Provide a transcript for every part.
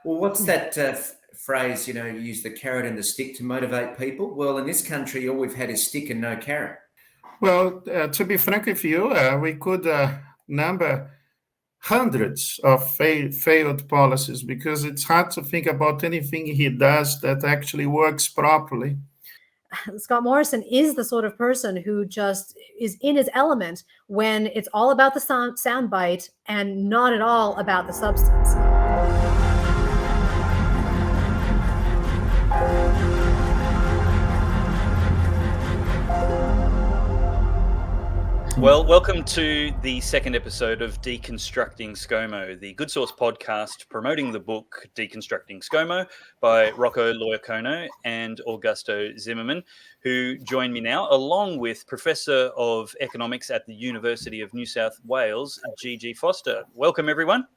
Well, what's that phrase, you use the carrot and the stick to motivate people? Well, in this country, all we've had is stick and no carrot. Well, to be frank with you, we could number hundreds of failed policies, because it's hard to think about anything he does that actually works properly. Scott Morrison is the sort of person who just is in his element when it's all about the sound bite and not at all about the substance. Well, welcome to the second episode of Deconstructing ScoMo, the Good Source podcast promoting the book Deconstructing ScoMo by Rocco Loiacono and Augusto Zimmerman, who join me now, along with Professor of Economics at the University of New South Wales, Gigi Foster. Welcome, everyone.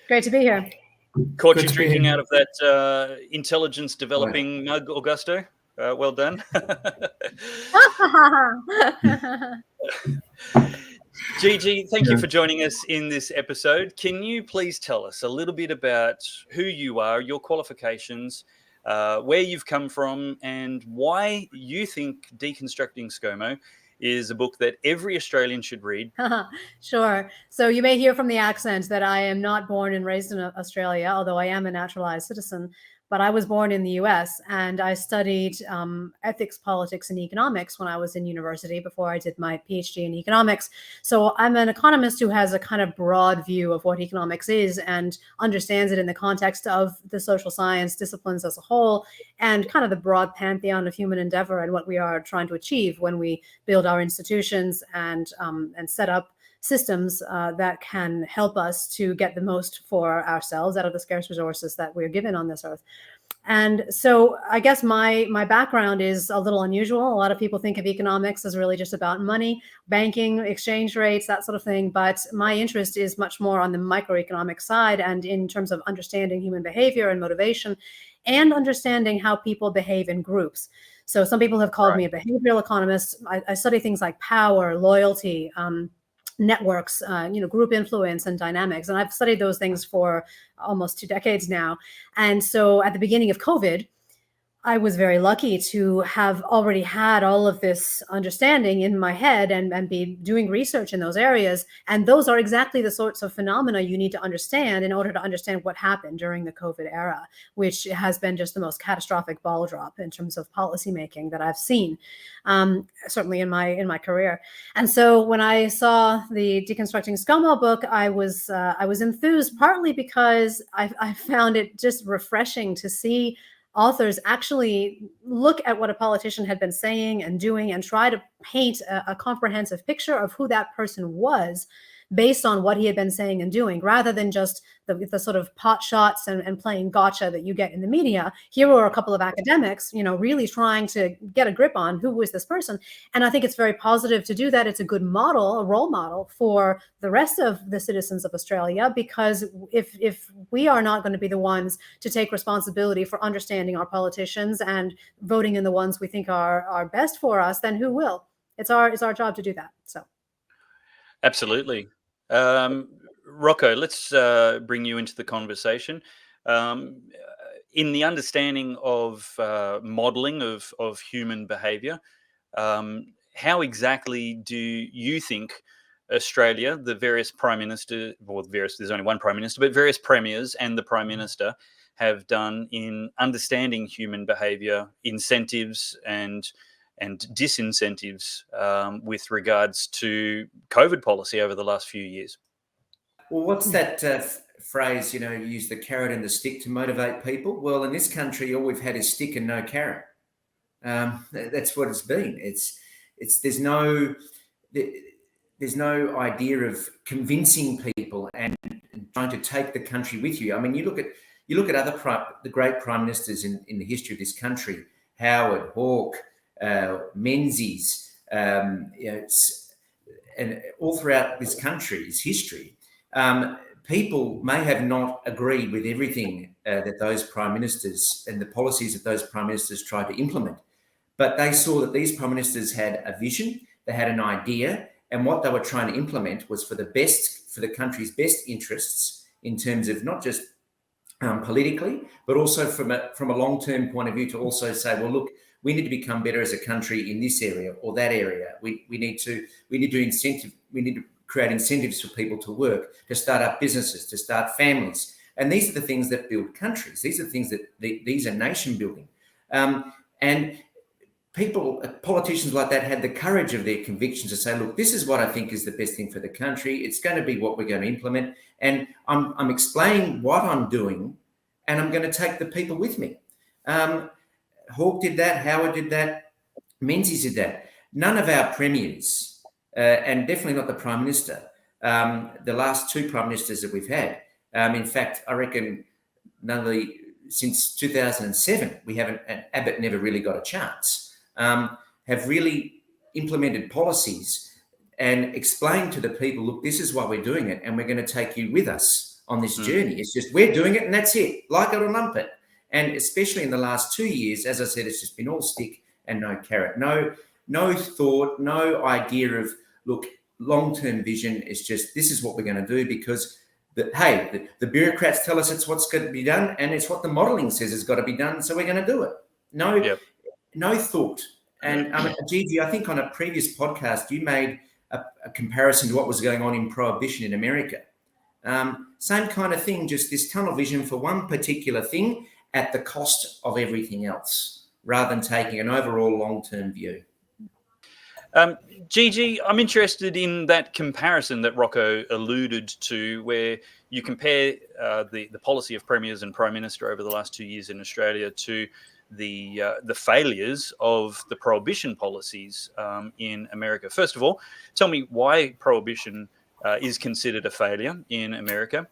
Great to be here. Caught you drinking out of that intelligence developing mug, Augusto. Well done. Gigi, thank you for joining us in this episode. Can you please tell us a little bit about who you are, your qualifications, where you've come from, and why you think Deconstructing ScoMo is a book that every Australian should read? Sure. So you may hear from the accent that I am not born and raised in Australia, although I am a naturalized citizen. But I was born in the US, and I studied ethics, politics, and economics when I was in university before I did my PhD in economics. So I'm an economist who has a kind of broad view of what economics is and understands it in the context of the social science disciplines as a whole, and kind of the broad pantheon of human endeavor and what we are trying to achieve when we build our institutions and set up systems that can help us to get the most for ourselves out of the scarce resources that we're given on this earth. And so I guess my background is a little unusual. A lot of people think of economics as really just about money, banking, exchange rates, that sort of thing. But my interest is much more on the microeconomic side, and in terms of understanding human behavior and motivation, and understanding how people behave in groups. So some people have called me a behavioral economist. I study things like power, loyalty, networks, group influence and dynamics. And I've studied those things for almost 2 decades now. And so at the beginning of COVID, I was very lucky to have already had all of this understanding in my head and be doing research in those areas. And those are exactly the sorts of phenomena you need to understand in order to understand what happened during the COVID era, which has been just the most catastrophic ball drop in terms of policymaking that I've seen, certainly in my career. And so when I saw the Deconstructing ScoMo book, I was enthused, partly because I found it just refreshing to see authors actually look at what a politician had been saying and doing and try to paint a comprehensive picture of who that person was based on what he had been saying and doing, rather than just the sort of pot shots and playing gotcha that you get in the media. Here were a couple of academics, really trying to get a grip on who was this person. And I think it's very positive to do that. It's a good model, a role model for the rest of the citizens of Australia, because if we are not going to be the ones to take responsibility for understanding our politicians and voting in the ones we think are best for us, then who will? It's our job to do that. So. Absolutely. Rocco, let's bring you into the conversation. In the understanding of modelling of human behaviour, how exactly do you think Australia, the various prime ministers, there's only one prime minister, but various premiers and the prime minister have done in understanding human behaviour, incentives and disincentives with regards to COVID policy over the last few years? Well, what's that phrase, use the carrot and the stick to motivate people? Well, in this country, all we've had is stick and no carrot. That's what it's been. There's no idea of convincing people and trying to take the country with you. I mean, you look at the great prime ministers in the history of this country: Howard, Hawke, Menzies, and all throughout this country's history, people may have not agreed with everything that those prime ministers and the policies that those prime ministers tried to implement, but they saw that these prime ministers had a vision, they had an idea, and what they were trying to implement was for the country's best interests in terms of not just politically, but also from a long-term point of view to also say, well, look, we need to become better as a country in this area or that area. We need to create incentives for people to work, to start up businesses, to start families. And these are the things that build countries. These are the things that these are nation building. And politicians like that had the courage of their convictions to say, look, this is what I think is the best thing for the country. It's going to be what we're going to implement. And I'm explaining what I'm doing, and I'm going to take the people with me. Hawke did that. Howard did that. Menzies did that. None of our premiers, and definitely not the Prime Minister, the last two Prime Ministers that we've had. In fact, I reckon since 2007, we haven't, and Abbott never really got a chance, have really implemented policies and explained to the people, look, this is why we're doing it, and we're going to take you with us on this journey. It's just, we're doing it and that's it, like it or lump it. And especially in the last 2 years, as I said, it's just been all stick and no carrot. No thought, no idea of, look, long-term vision. It's just, this is what we're going to do because, the bureaucrats tell us it's what's going to be done and it's what the modelling says has got to be done, so we're going to do it. No thought. And Gigi, I think on a previous podcast, you made a comparison to what was going on in Prohibition in America. Same kind of thing, just this tunnel vision for one particular thing at the cost of everything else, rather than taking an overall long-term view. Gigi, I'm interested in that comparison that Rocco alluded to, where you compare the policy of premiers and Prime Minister over the last 2 years in Australia to the failures of the prohibition policies in America. First of all, tell me why prohibition is considered a failure in America,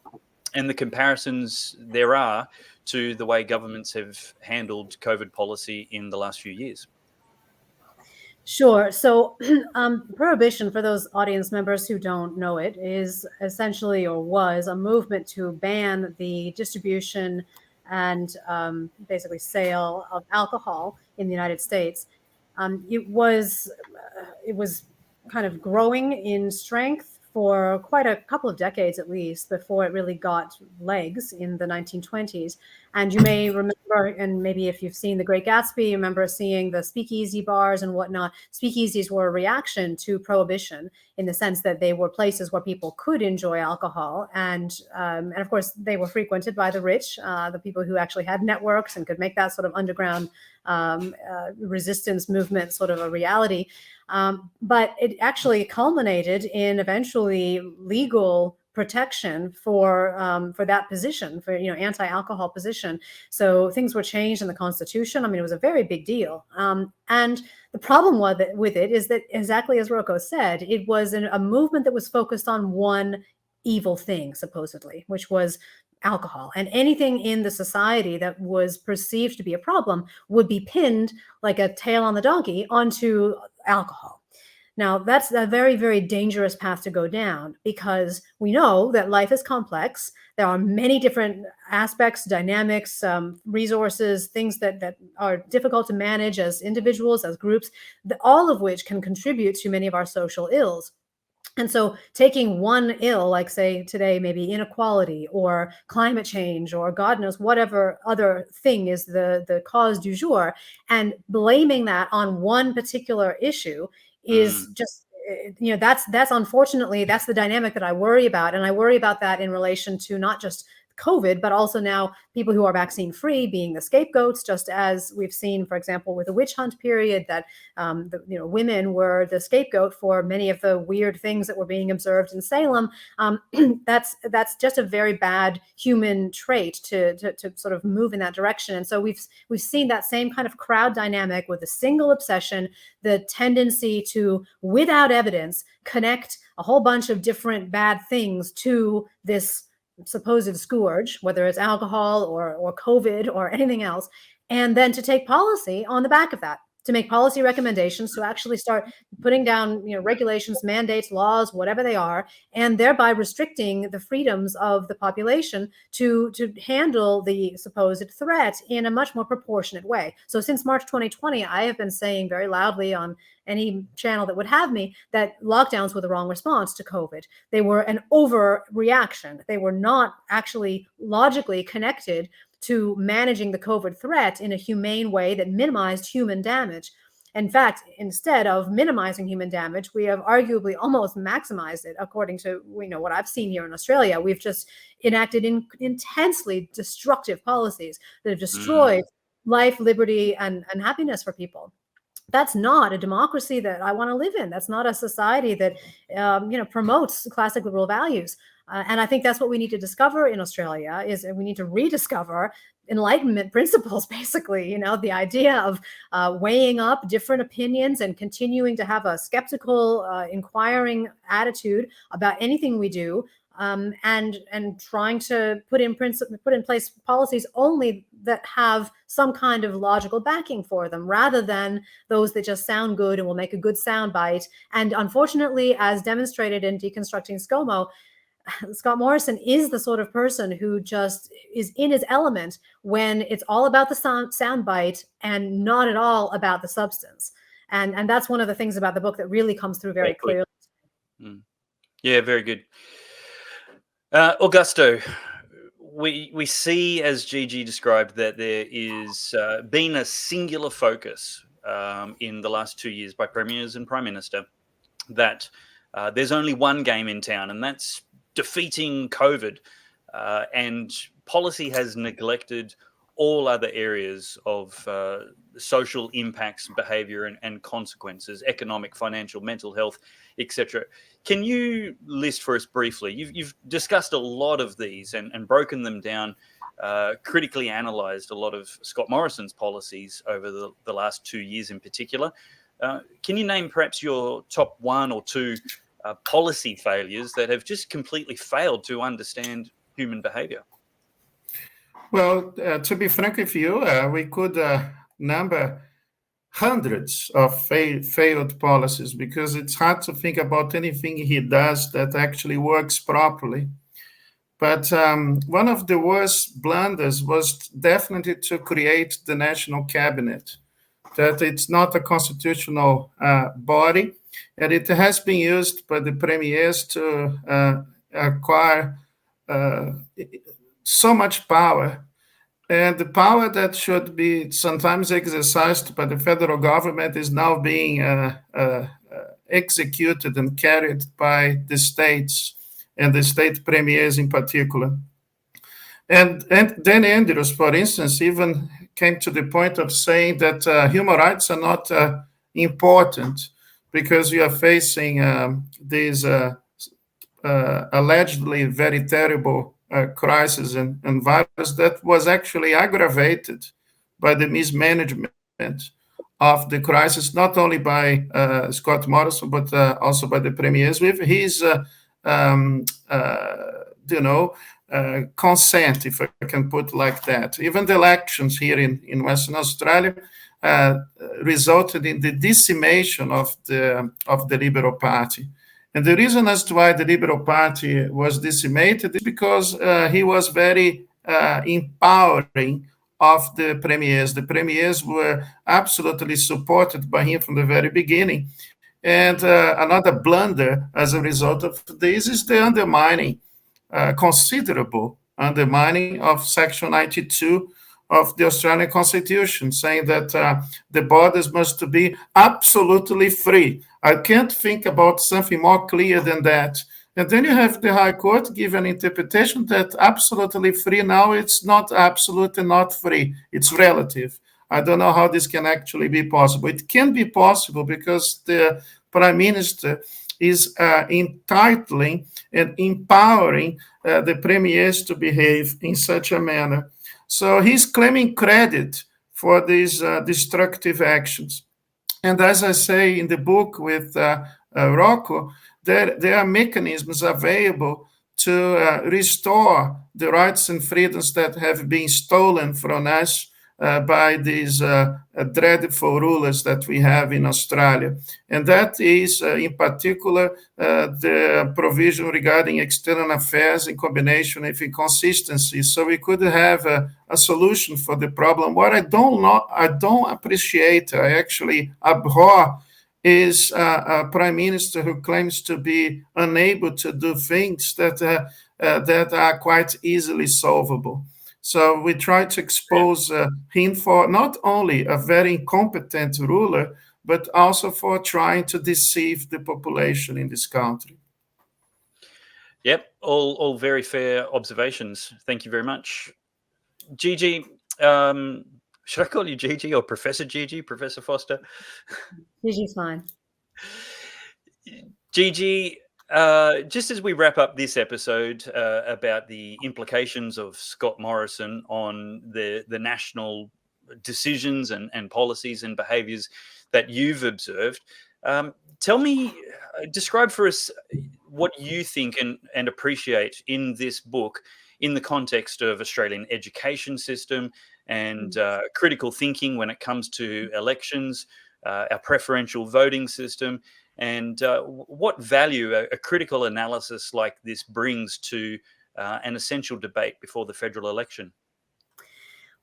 and the comparisons there are to the way governments have handled COVID policy in the last few years. Sure. So prohibition, for those audience members who don't know it, is essentially, or was, a movement to ban the distribution and basically sale of alcohol in the United States. It was kind of growing in strength for quite a couple of decades at least before it really got legs in the 1920s. And you may remember, and maybe if you've seen The Great Gatsby, you remember seeing the speakeasy bars and whatnot. Speakeasies were a reaction to prohibition in the sense that they were places where people could enjoy alcohol. And of course, they were frequented by the rich, the people who actually had networks and could make that sort of underground resistance movement sort of a reality. But it actually culminated in eventually legal protection for that position, for anti-alcohol position. So things were changed in the Constitution. I mean, it was a very big deal. And the problem with it is that, exactly as Rocco said, it was a movement that was focused on one evil thing, supposedly, which was alcohol. And anything in the society that was perceived to be a problem would be pinned like a tail on the donkey onto alcohol. Now, that's a very, very dangerous path to go down, because we know that life is complex. There are many different aspects, dynamics, resources, things that are difficult to manage as individuals, as groups, all of which can contribute to many of our social ills. And so taking one ill, like say today, maybe inequality or climate change or God knows whatever other thing is the cause du jour, and blaming that on one particular issue is just, that's unfortunately, that's the dynamic that I worry about. And I worry about that in relation to not just COVID, but also now people who are vaccine free being the scapegoats, just as we've seen, for example, with the witch hunt period, that women were the scapegoat for many of the weird things that were being observed in Salem. That's just a very bad human trait to sort of move in that direction. And so we've seen that same kind of crowd dynamic with a single obsession, the tendency to, without evidence, connect a whole bunch of different bad things to this supposed scourge, whether it's alcohol or COVID or anything else, and then to take policy on the back of that. to make policy recommendations, to actually start putting down, regulations, mandates, laws, whatever they are, and thereby restricting the freedoms of the population to handle the supposed threat in a much more proportionate way. So since March 2020, I have been saying very loudly on any channel that would have me that lockdowns were the wrong response to COVID. They were an overreaction. They were not actually logically connected to managing the COVID threat in a humane way that minimized human damage. In fact, instead of minimizing human damage, we have arguably almost maximized it, according to what I've seen here in Australia. We've just enacted intensely destructive policies that have destroyed life, liberty, and happiness for people. That's not a democracy that I want to live in. That's not a society that promotes classic liberal values. And I think that's what we need to discover in Australia, is we need to rediscover Enlightenment principles, basically, the idea of weighing up different opinions and continuing to have a skeptical, inquiring attitude about anything we do, and trying to put in place policies only that have some kind of logical backing for them, rather than those that just sound good and will make a good soundbite. And unfortunately, as demonstrated in Deconstructing ScoMo, Scott Morrison is the sort of person who just is in his element when it's all about the soundbite and not at all about the substance. And that's one of the things about the book that really comes through very clearly. Yeah, very good. Augusto, we see, as Gigi described, that there is been a singular focus in the last 2 years by premiers and prime minister that there's only one game in town, and that's defeating COVID, and policy has neglected all other areas of social impacts, behaviour, and consequences, economic, financial, mental health, etc. Can you list for us briefly? You've discussed a lot of these and broken them down, critically analysed a lot of Scott Morrison's policies over the last 2 years in particular. Can you name perhaps your top one or two policy failures that have just completely failed to understand human behaviour? Well, to be frank with you, we could number hundreds of failed policies, because it's hard to think about anything he does that actually works properly. But one of the worst blunders was definitely to create the National Cabinet, that it's not a constitutional body, and it has been used by the premiers to acquire so much power. And the power that should be sometimes exercised by the federal government is now being executed and carried by the states, and the state premiers in particular. And then Andrews, for instance, even came to the point of saying that human rights are not important, because you are facing these allegedly very terrible crisis and virus that was actually aggravated by the mismanagement of the crisis, not only by Scott Morrison, but also by the premiers, with his consent, if I can put it like that. Even the elections here in Western Australia resulted in the decimation of the Liberal Party. And the reason as to why the Liberal Party was decimated is because he was very empowering of the premiers. The premiers were absolutely supported by him from the very beginning. And another blunder as a result of this is the undermining, considerable undermining of Section 92 of the Australian Constitution, saying that the borders must be absolutely free. I can't think about something more clear than that. And then you have the High Court give an interpretation that absolutely free now, it's not absolutely not free. It's relative. I don't know how this can actually be possible. It can be possible because the Prime Minister is entitling and empowering the premiers to behave in such a manner. So he's claiming credit for these destructive actions. And as I say in the book with Rocco, there are mechanisms available to restore the rights and freedoms that have been stolen from us by these dreadful rulers that we have in Australia. And that is, in particular, the provision regarding external affairs in combination with inconsistency. So we could have a solution for the problem. What I don't appreciate, I actually abhor, is a prime minister who claims to be unable to do things that are quite easily solvable. So we try to expose him for not only a very incompetent ruler, but also for trying to deceive the population in this country. Yep, all very fair observations. Thank you very much. Gigi, should I call you Gigi or Professor Gigi, Professor Foster? Gigi's fine. Gigi, just as we wrap up this episode about the implications of Scott Morrison on the national decisions and policies and behaviours that you've observed, tell me, describe for us what you think and appreciate in this book in the context of Australian education system and critical thinking when it comes to elections, our preferential voting system, and what value a critical analysis like this brings to an essential debate before the federal election.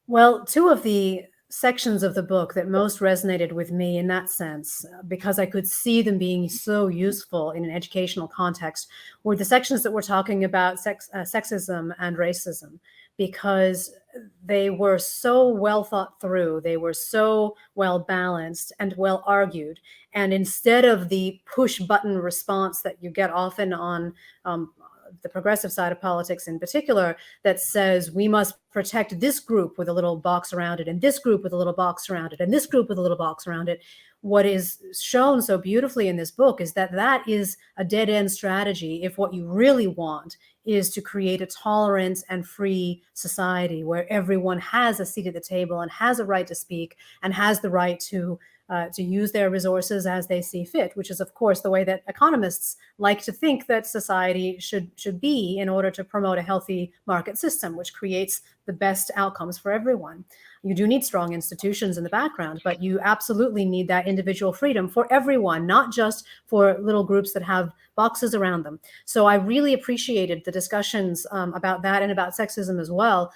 Well, two of the sections of the book that most resonated with me in that sense, because I could see them being so useful in an educational context, were the sections that were talking about sexism and racism, because they were so well thought through, they were so well balanced and well argued. And instead of the push button response that you get often on the progressive side of politics in particular, that says we must protect this group with a little box around it, and this group with a little box around it, and this group with a little box around it. What is shown so beautifully in this book is that that is a dead-end strategy if what you really want is to create a tolerant and free society where everyone has a seat at the table and has a right to speak and has the right to use their resources as they see fit, which is, of course, the way that economists like to think that society should be in order to promote a healthy market system, which creates the best outcomes for everyone. You do need strong institutions in the background, but you absolutely need that individual freedom for everyone, not just for little groups that have boxes around them. So I really appreciated the discussions about that and about sexism as well,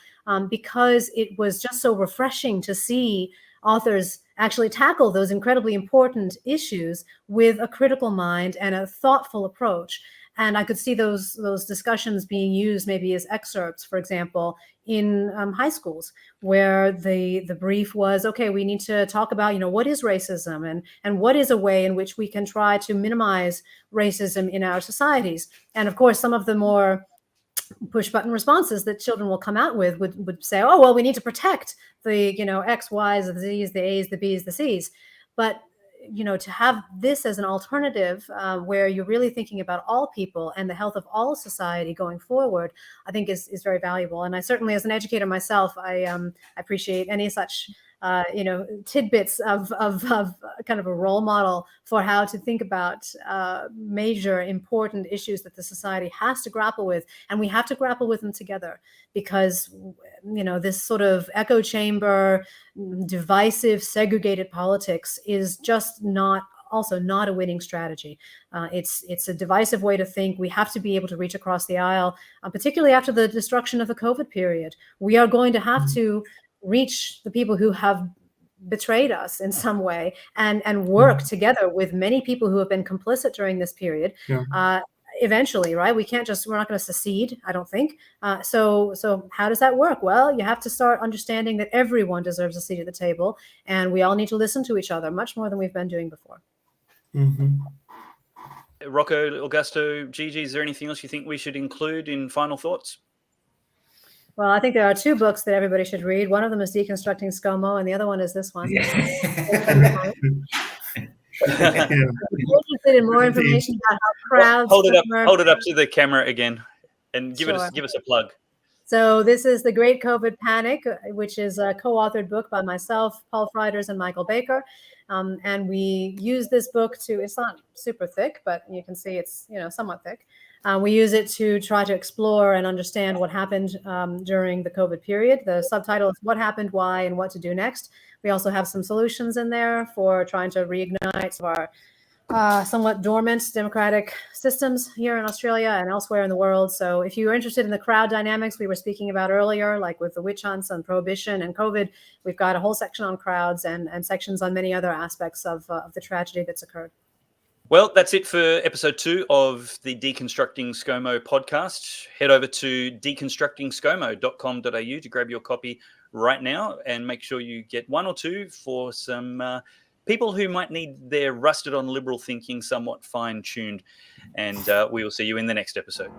because it was just so refreshing to see authors actually tackle those incredibly important issues with a critical mind and a thoughtful approach. And I could see those discussions being used maybe as excerpts, for example, in high schools, where the brief was, okay, we need to talk about, what is racism and what is a way in which we can try to minimize racism in our societies. And of course, some of the more push button responses that children will come out with would say, oh, well, we need to protect the, X, Y's, the Z's, the A's, the B's, the C's. But, to have this as an alternative where you're really thinking about all people and the health of all society going forward, I think is very valuable. And I certainly, as an educator myself, I appreciate any such tidbits of kind of a role model for how to think about major important issues that the society has to grapple with. And we have to grapple with them together, because, this sort of echo chamber, divisive, segregated politics is just not a winning strategy. It's a divisive way to think. We have to be able to reach across the aisle, particularly after the destruction of the COVID period. We are going to have to reach the people who have betrayed us in some way and work together with many people who have been complicit during this period. Eventually, right? We're not going to secede, I don't think. So how does that work? Well, you have to start understanding that everyone deserves a seat at the table, and we all need to listen to each other much more than we've been doing before. Mm-hmm. Rocco, Augusto, Gigi, is there anything else you think we should include in final thoughts? Well, I think there are two books that everybody should read. One of them is Deconstructing ScoMo, and the other one is this one. Yeah. Interested in more information about how crowds hold it up to the camera again, and give us a plug. So this is The Great COVID Panic, which is a co-authored book by myself, Paul Frieders, and Michael Baker. And we use this book it's not super thick, but you can see it's somewhat thick. We use it to try to explore and understand what happened during the COVID period. The subtitle is What Happened, Why, and What to Do Next. We also have some solutions in there for trying to reignite some of our somewhat dormant democratic systems here in Australia and elsewhere in the world. So if you're interested in the crowd dynamics we were speaking about earlier, like with the witch hunts and prohibition and COVID, we've got a whole section on crowds and sections on many other aspects of the tragedy that's occurred. Well, that's it for episode 2 of the Deconstructing ScoMo podcast. Head over to deconstructingscomo.com.au to grab your copy right now, and make sure you get 1 or 2 for some people who might need their rusted on liberal thinking somewhat fine-tuned. And we will see you in the next episode.